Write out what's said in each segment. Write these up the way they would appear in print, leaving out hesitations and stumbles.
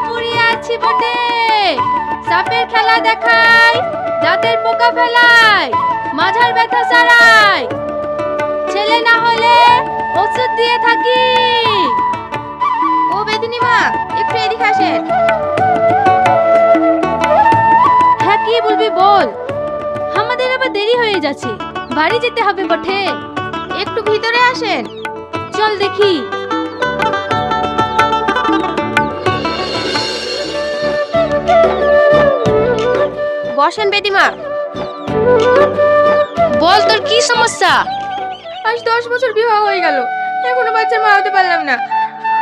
পড়িয়ে আছি বটে। সাপের খেলা দেখাই, দাঁতের পোকা ফেলাই, মাথার ব্যথা সারাই। ছেলে না হলে ওষুধ দিয়ে থাকি। ও বেদিনী মা, একটু এদিকে আসেন। হ্যাঁ, কি বলবি বল। আমাদের আবার দেরি হয়ে যাচ্ছে, বাড়ি যেতে হবে বটে। একটু ভিতরে আসেন। চল দেখি। বসেন বেদিমা। বল, তোর কি সমস্যা? আজ 10 বছর বিবাহ হয়ে গেল, এখনো বাচ্চার মা হতে পারলাম না।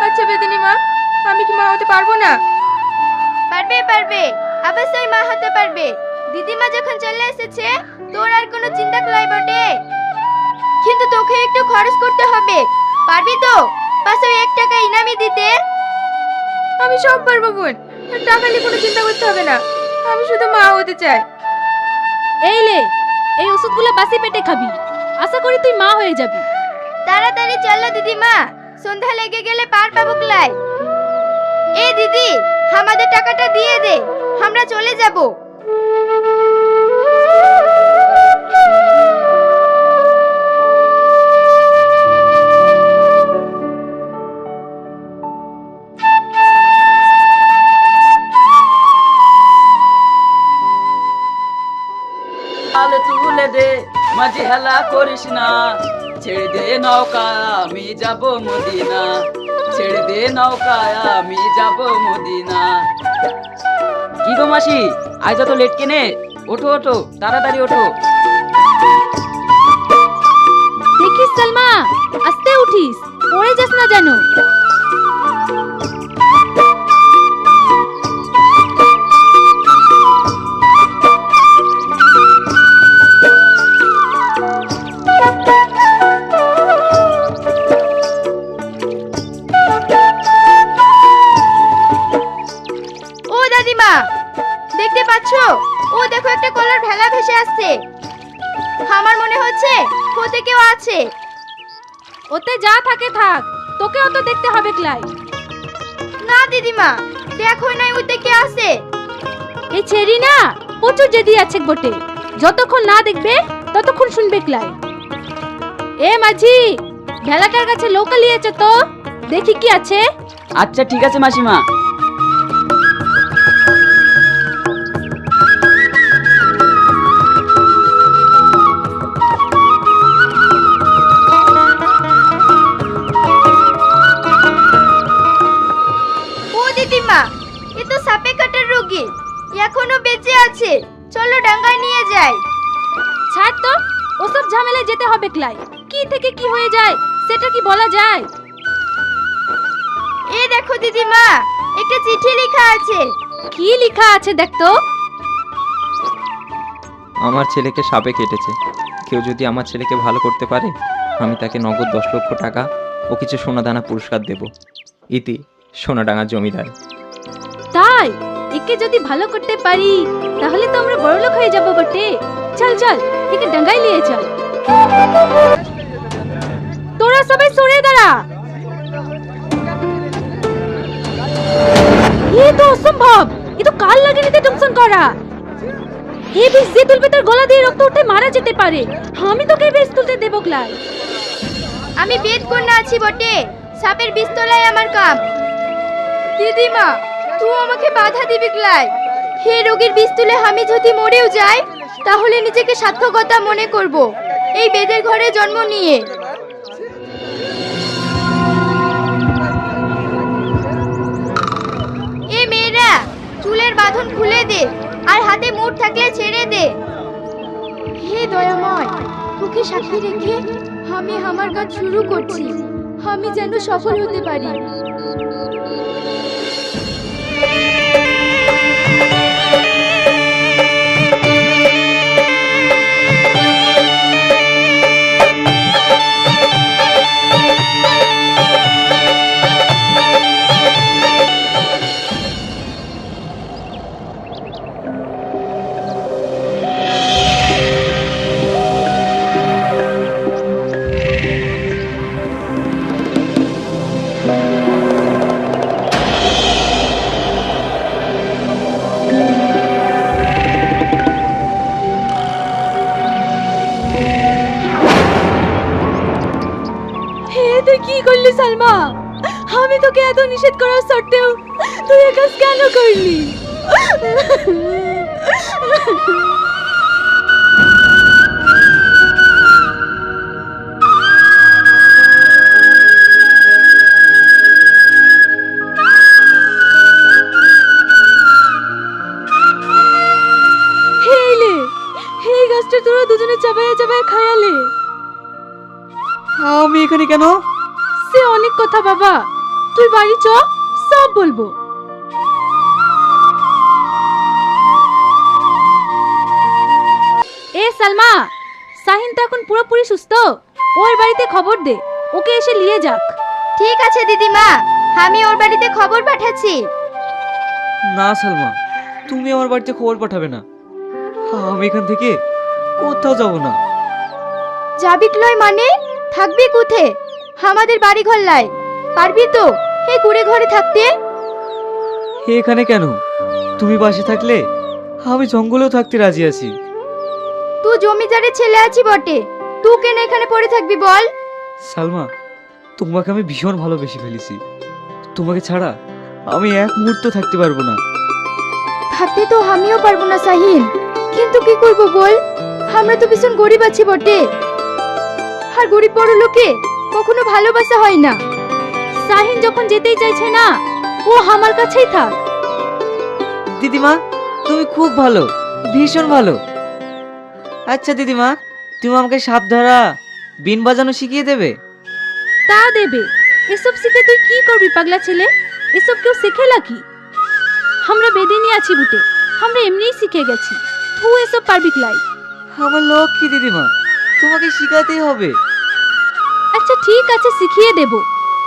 আচ্ছা বেদিনী মা, আমি কি মা হতে পারবো না? পারবে পারবে, অবশ্যই মা হতে পারবে। দিদিমা যখন চলে এসেছে, তোর আর কোনো চিন্তা করাই বটে। কিন্তু তোকে একটু খরচ করতে হবে, পারবি তো? 501 টাকা ইনামি দিতে। আমি সব পারবো বোন, টাকা নিয়ে কোনো চিন্তা করতে হবে না। আমি শুধু মা হতে চাই। এই লে, এই ওষুধগুলো বাসি পেটে খাবি, আশা করি তুই মা হয়ে যাবি। তাড়াতাড়ি চলো দিদিমা, সন্ধ্যা লেগে গেলে পার পাবো ক্লাই। এই দিদি, আমাদের টাকাটা দিয়ে দে, আমরা চলে যাব। আলে তুলে দে, মাঝে হেলা করিস না। ছেড়ে দে নৌকা, আমি যাব মদিনা। ছেড়ে দে নৌকা, আমি যাব মদিনা। কি গো মাসি, আজ তো লেট কেনে? ওঠো ওঠো, তাড়াতাড়ি ওঠো। দেখিস সালমা, আস্তে উঠিস, পড়ে যাস না যেন। ও দাদিমা, দেখতে পাচ্ছো? ও দেখো, একটা কলার ভেলা ভেসে আসছে। আমার মনে হচ্ছে ওতে কেউ আছে। ওতে যা থাকে থাক, তোকেও তো দেখতে হবে ক্লাই। না দিদিমা, দেখো নাই ওতে কে আছে। এই ছেড়ি না, প্রচুর জেদি আছে বটে। যতক্ষণ না দেখবে ততক্ষণ শুনবে ক্লাই। এ মাঝি, ভেলাটার কাছে লোকা লিয়েছে তো, দেখি কি আছে। আচ্ছা ঠিক আছে মাসিমা। ও দিদিমা, এ তো সাপে কাটার রোগী, এখনো বেঁচে আছে। চলো ডাঙ্গায় নিয়ে যাই। ছাড় তো, ওসব ঝামেলায় যেতে হবে ক্লাই। কি থেকে কি হয়ে যায় সেটা কি বলা যায়? এই দেখো দিদিমা, একটা চিঠি লেখা আছে। কি লেখা আছে দেখ তো। আমার ছেলেকে সাপে কেটেছে। কেউ যদি আমার ছেলেকে ভালো করতে পারে, আমি তাকে নগদ 10 লক্ষ টাকা ও কিছু সোনাদানা পুরস্কার দেব। ইতি সোনাডাঙ্গা জমিদার। তাই? একে যদি ভালো করতে পারি তাহলে তো আমরা বড়লোক হয়ে যাব বটে। চল চল, একে ডাঙ্গায় নিয়ে চল। তোরা সবাই সরে দাঁড়া। এ তো অসম্ভব, এ তো কাল লাগে নিতে টেনশন করা। এই বিষ যে তুলবে তার গলা দিয়ে রক্ত উঠে মারা যেতে পারে। আমি তোকে বিষ তুলতে দেবো ক্লাই। আমি বেদ কন্যা আছি বটে, সাপের বিষ তোলাই আমার কাম। দিদিমা, তুই আমাকে বাধা দিবি ক্লাই। হে রোগীর বিষ তুলে আমি যদি মরেও যাই, তাহলে নিজেকে সার্থকতা মনে করব এই বেদের ঘরে জন্ম নিয়ে। এ মেয়েরা, চুলের বাঁধন খুলে দে, আর হাতে মুঠ থাকলে ছেড়ে দে। হে দয়াময়, তোকে সাক্ষী রেখে আমি আমার কাজ শুরু করছি। আমি যেন সফল হতে পারি। করলি সালমা? আমি তোকে এত নিষেধ করার সত্ত্বেও তুই এ কাজ কেন করলি? হেইলে, এই গাছটা তোরা দুজনে চাবায়া চাবায়া খায়ালে। আমি এখানে কেন? সে অনেক কথা বাবা, তুই বাড়ি চ, সব বলবো। এ সালমা, শাহিন তো এখন পুরোপুরি সুস্থ, ওর বাড়িতে খবর দে, ওকে এসে নিয়ে যাক। ঠিক আছে দিদিমা, আমি ওর বাড়িতে খবর পাঠাচ্ছি। না সালমা, তুমি আমার বাড়িতে খবর পাঠাবে না। আমি এখান থেকে কোথাও যাব না। যাবি লয় মানে? থাকবি কোথে? আমাদের বাড়ি ঘর লাই, পারবি তো এই কুড়ে ঘরে থাকতে? এখানে কেন? তুমি পাশে থাকলে আমি জঙ্গলেও থাকতে রাজি আছি। তুই জমিদারের ছেলে আছি বটে, তুই কেন এখানে পড়ে থাকবি বল? সালমা, তোমাকে আমি ভীষণ ভালোবেসে ফেলেছি। তোমাকে ছাড়া আমি এক মুহূর্ত থাকতে পারবো না। থাকতে তো আমিও পারবো না শাহিন, কিন্তু কি করব বল? আমরা তো ভীষণ গরিব আছি বটে, আর গরিব বড় লোকে কখনো ভালোবাসা হয় না। শাহিন যখন যেতেই চাইছে না, ও আমার কাছেই থাক। দিদিমা, তুমি খুব ভালো, ভীষণ ভালো। আচ্ছা দিদিমা, তুমি আমাকে সাপ ধরা, বিন বাজানো শিখিয়ে দেবে? তা দেবে, এসব শিখে তুই কি করবি পাগলা ছেলে? এসব কেউ শেখে নাকি? আমরা বেদিনী আছি বুটে, আমরা এমনিই শিখে গেছি, তুই এসব পারবি লাই? আমার লক্ষ্মী দিদিমা, তোমাকে শিখাতেই হবে। আচ্ছা ঠিক আছে, শিখিয়ে দেব।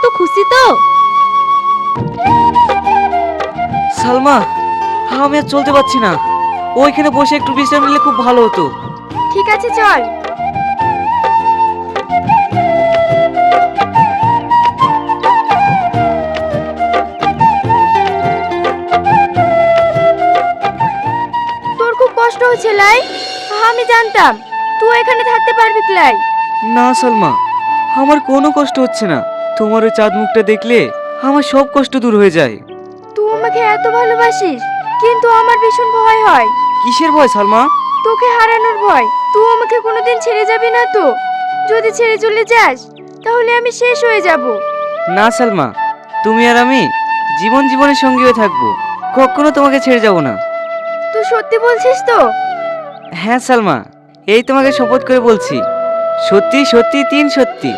তো খুশি তো? সালমা, আমি আর চলতে পারছি না, ওইখানে বসে একটু বিশ্রাম নিলে খুব ভালো হতো। ঠিক আছে চল। তোর খুব কষ্ট হচ্ছে লাই, আমি জানতাম তুই এখানে থাকতে পারবি লাই। না সালমা, আমার কোনো কষ্ট হচ্ছে না। তোমার ওই চাঁদ মুখটা দেখলে আমার সব কষ্ট দূর হয়ে যায়। তুই আমাকে এত ভালোবাসিস, কিন্তু আমার ভীষণ ভয় হয়। কিসের ভয় সালমা? তোকে হারানোর ভয়। তুই আমাকে কোনোদিন ছেড়ে যাবি না তো? যদি ছেড়ে চলে যাস তাহলে আমি শেষ হয়ে যাব। না সালমা, তুমি আর আমি জীবন জীবনের সঙ্গী হয়ে থাকবো, কখনো তোমাকে ছেড়ে যাব না। তুই সত্যি বলছিস তো? হ্যাঁ সালমা, এই তোমাকে শপথ করে বলছি, সত্যি সত্যি তিন সত্যি।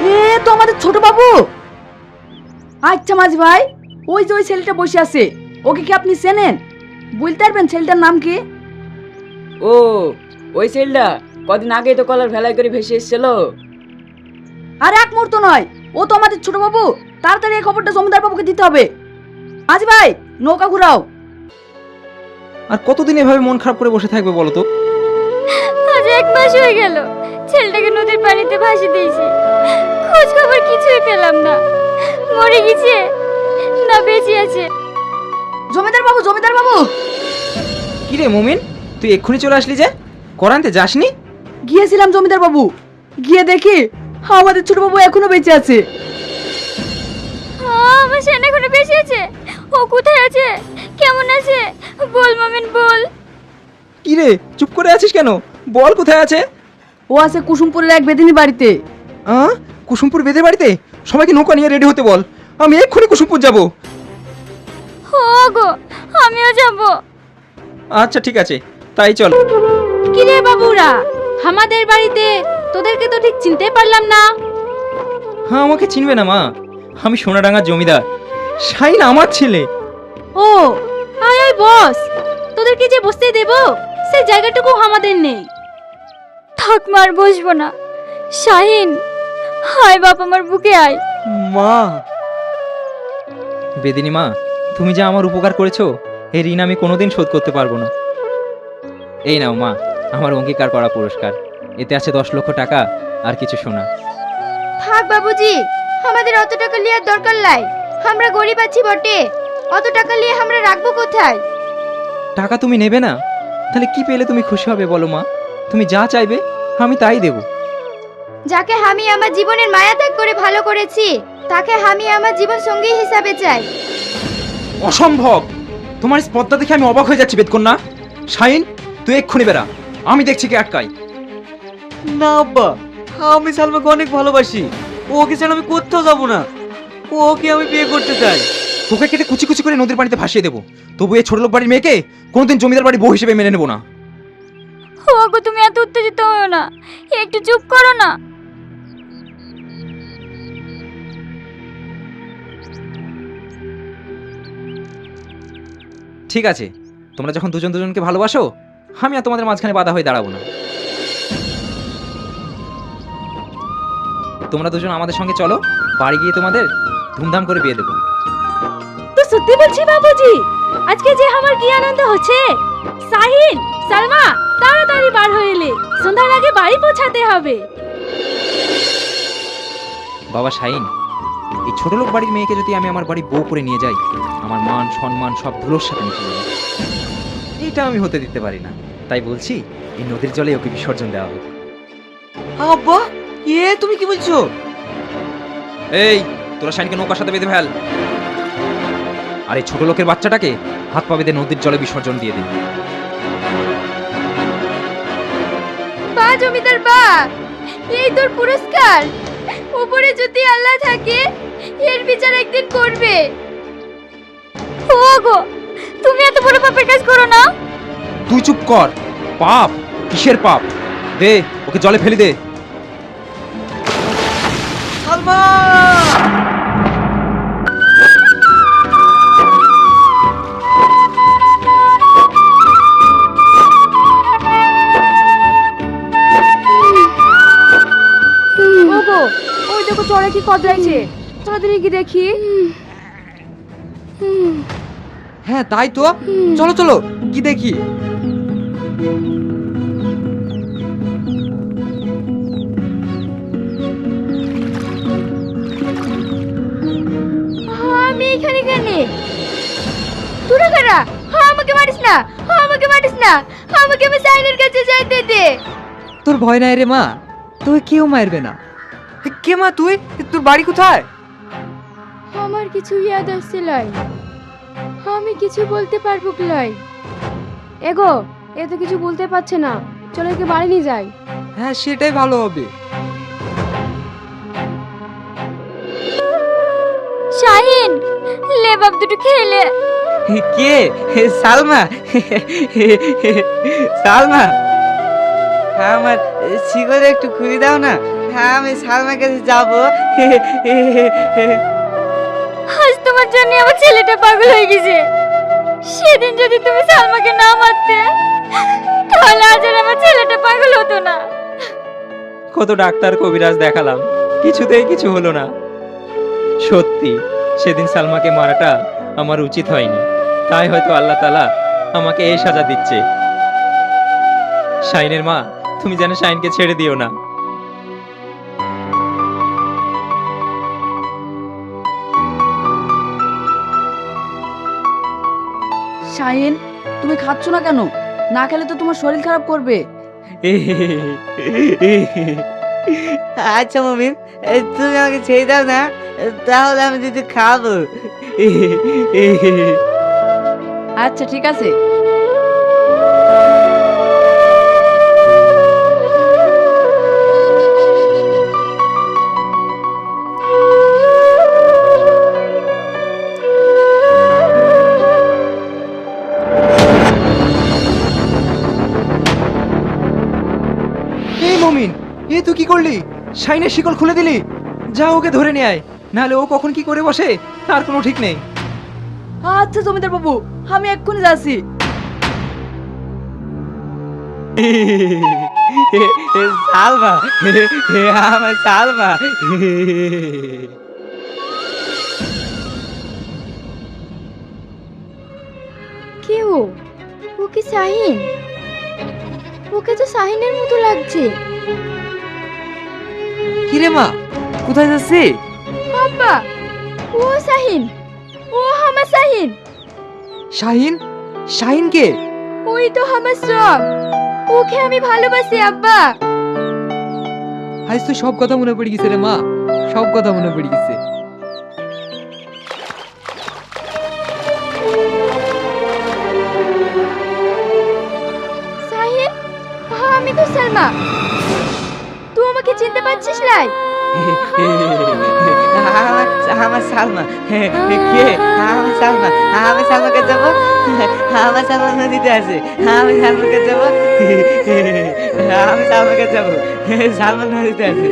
এ তো আমাদের ছোট বাবু। আচ্ছা মাঝি ভাই, ওই যে ওই ছেলেটা বসে আছে, ওকে কি আপনি চেনেন? বলতে পারবেন ছেলেটার নাম কি? ও, ওই ছেলেটা কদিন আগেই তো কলার ভেলাই করে ভেসে এসেছিল। আর এক মুহূর্ত নয়, ও তো আমাদের ছোট বাবু। তাড়াতাড়ি এই খবরটা জমিদার বাবুকে দিতে হবে। মাঝি ভাই, নৌকা ঘুরাও। আর কতদিন এভাবে মন খারাপ করে বসে থাকবে বলো তো? আজ 1 মাস হয়ে গেল ছেলেটাকে নদীর পানিতে ভাসিয়ে দিয়েছি, খোঁজ খবর কিছুই পেলাম না। মরে গেছে না বেঁচে আছে? জমিদার বাবু, জমিদার বাবু। কি রে মুমিন, তুই এক্ষুনি চলে আসলি যে? করানতে যাসনি? গিয়েছিলাম জমিদার বাবু, গিয়ে দেখি আমাদের ছোট বাবু এখনো বেঁচে আছে। আমার সেন এখনো বেঁচে আছে? ও কোথায় আছে, কেমন আছে বল মামিন বল। কি রে, চুপ করে আছিস কেন? বল কোথায় আছে। ও আছে কুসুমপুরের এক বেদিনী বাড়িতে। কুসুমপুর বেদের বাড়িতে? সবাইকে নৌকা নিয়ে রেডি হতে বল, আমি এক্ষুনি কুসুমপুর যাব। ও গো, আমিও যাব। আচ্ছা ঠিক আছে, তাই চল। কি রে বাবুরা, আমাদের বাড়িতে তোদেরকে তো ঠিক চিনতে পারলাম না। হ্যাঁ, আমাকে চিনবে না মা, আমি সোনাডাঙ্গার জমিদার, শাহিন আমার ছেলে। ও আয় আয় বস, তোদেরকে যে বসতে দেব সেই জায়গাটুকু আমাদের নেই। থাক মার, বসবো না। শাহিন, হায় বাপ আমার বুকে আয়। মা, বেদিনী মা, তুমি যা আমার উপকার করেছো, এই ঋণ আমি কোনোদিন শোধ করতে পারবো না। এই নাও মা, আমার অঙ্গীকার করা পুরস্কার। এতে আছে 10 লক্ষ টাকা আর কিছু সোনা। থাক বাবুজি, আমাদের অত টাকা লিয়ার দরকার নাই। আমরা গরিব আছি বটে, অত টাকা লিয়ে আমরা রাখবো কোথায়? টাকা তুমি নেবে না? তাহলে কি পেলে তুমি খুশি হবে বলো মা? তুমি যা চাইবে আমি তাই দেব। যাকে আমি আমার জীবনের মায়া ত্যাগ করে ভালো করেছি তাকে আমি আমার জীবন সঙ্গী হিসাবে চাই। অসম্ভব! তোমার স্পর্ধা দেখে আমি অবাক হয়ে যাচ্ছি বেদকন্যা। শাহিন, তুই এক্ষুনি বেরা, আমি দেখছি কে আটকাই। না আব্বা, আমি সালমাকে অনেক ভালোবাসি। ওকে ছাড়া আমি কোথাও যাব না। ওকে আমি বিয়ে করতে চাই। তোকে কেটে কুচি কুচি করে নদীর পানিতে ভাসিয়ে দেবো, তবু এই ছোট লোক বাড়ির মেয়েকে কোনোদিন জমিদার বাড়ির বউ হিসেবে মেনে নেবো না। ওগো তুমি এত উত্তেজিত হও না, একটু চুপ করো না। ঠিক আছে, তোমরা যখন দুজন দুজনকে ভালোবাসো, আমি আর তোমাদের মাঝখানে বাধা হয়ে দাঁড়াবো না। তোমরা দুজন আমাদের সঙ্গে চলো, বাড়ি গিয়ে তোমাদের ধুমধাম করে বিয়ে দেবো। তো সত্যি বলছি বাবুজি, আজকে যে আমার কি আনন্দ হচ্ছে। সাহিন, সালমা, তাড়াতাড়ি বার হয়ে এলে, সন্ধ্যার আগে বাড়ি পৌঁছাতে হবে। বাবা শাহিন, এই ছোট লোক বাড়ির মেয়েকে যদি আমি আমার বাড়ি বউ করে নিয়ে যাই, আমার মান সম্মান সব ধুলোর সাথে মিশে যাবে। এটা আমি হতে দিতে পারি না। তাই বলছি, এই নদীর জলে ওকে বিসর্জন দেওয়া হোক। আব্বা, তুমি কি বলছো? এই, তোরা শাহিনকে নৌকার সাথে বেঁধে ফেল, আর এই ছোট লোকের বাচ্চাটাকে হাত পা বেঁধে নদীর জলে বিসর্জন দিয়ে দিন। বা জমিদার বা, এই তোর পুরস্কার। উপরে যদি আল্লাহ থাকে এর বিচার একদিন করবে। ওগো তুমি এত বড় পাপের কাজ করো না। তুই চুপ কর। পাপ? কিসের পাপ? দে, ওকে জলে ফেলে দে। সালমা! ওগো, ওই দেখো চড়ে কি কদলাইছে, তাড়াতাড়ি কি দেখি। হ্যাঁ তাই তো, চলো চলো কি দেখি। আমি এখানে কেন? তোরা কারা? আমাকে মারিস না, আমাকে মারিস না, আমাকে আমি সাইনের কাছে যাইতে দে। তোর ভয় নাই রে মা, তোকে কেউ মারবে না। কে মা তুই? তোর বাড়ি কোথায়? আমার কিছু ইয়াদ আসছে লাই, আমি কিছু বলতে পারবো লাই। এগো, এ তো কিছু বলতে পারছে না, চলো একে বাড়ি নিয়ে যাই। হ্যাঁ সেটাই ভালো হবে। শাহিন, লে বাপ দুটো খেলে। কে? সালমা? সালমা, আমার শিকড় একটু খুলে দাও না। হ্যাঁ আমি সালমার কাছে যাবো। আজ তোমার জন্য আমার ছেলেটা পাগল হয়ে গেছে। সেদিন যদি তুমি সালমাকে না মারতে, তাহলে আজ আর আমার ছেলেটা পাগল হতো না। কত ডাক্তার কবিরাজ দেখালাম, কিছুতেই কিছু হলো না। সত্যি সেদিন সালমাকে মারাটা আমার উচিত হয়নি, তাই হয়তো আল্লাহ তাআলা আমাকে এই সাজা দিচ্ছে। শাহিনের মা, তুমি যেন শাহিনকে ছেড়ে দিও না। শাহিন, তুমি খাচ্ছ না কেন? না খেলে তো তোমার শরীর খারাপ করবে। আচ্ছা মমিন, তুমি আমাকে ছেড়ে দাও না, তাহলে আমি যদি খাবো। আচ্ছা ঠিক আছে। এই মমিন, এ তুই কি করলি? শাহিনের শিকল খুলে দিলি? যা ওকে ধরে নিয়ে আয়, নাহলে ও কখন কি করে বসে তার কোনো ঠিক নেই। আচ্ছা জমিদার বাবু, আমি এক্ষুনি যাচ্ছি। সালমা, আমার সালমা। কে ও? ও কি শাহিন? ওকে তো শাহিনের মতো লাগছে। কিরে মা, কোথায় যাচ্ছে? আব্বা, ও শাহিন, ও আমার শাহিন। শাহিন? শাহিন কে? ওই তো আমার সব, ওকে আমি ভালোবাসি আব্বা। আজ তো সব কথা মনে পড়ে গেছে রে মা, সব কথা মনে পড়ে গেছে। সাহিল, আমি তো সালমা, তুই আমাকে চিনতে পারছিস লাই? আমার সালমা কে? আমার সালমা, আমি সালমাকে যাবো, আমার সালমা নদীতে আছে, আমি সালমাকে যাবো, আমি সালমাকে যাবো, সালমা নদীতে আছে।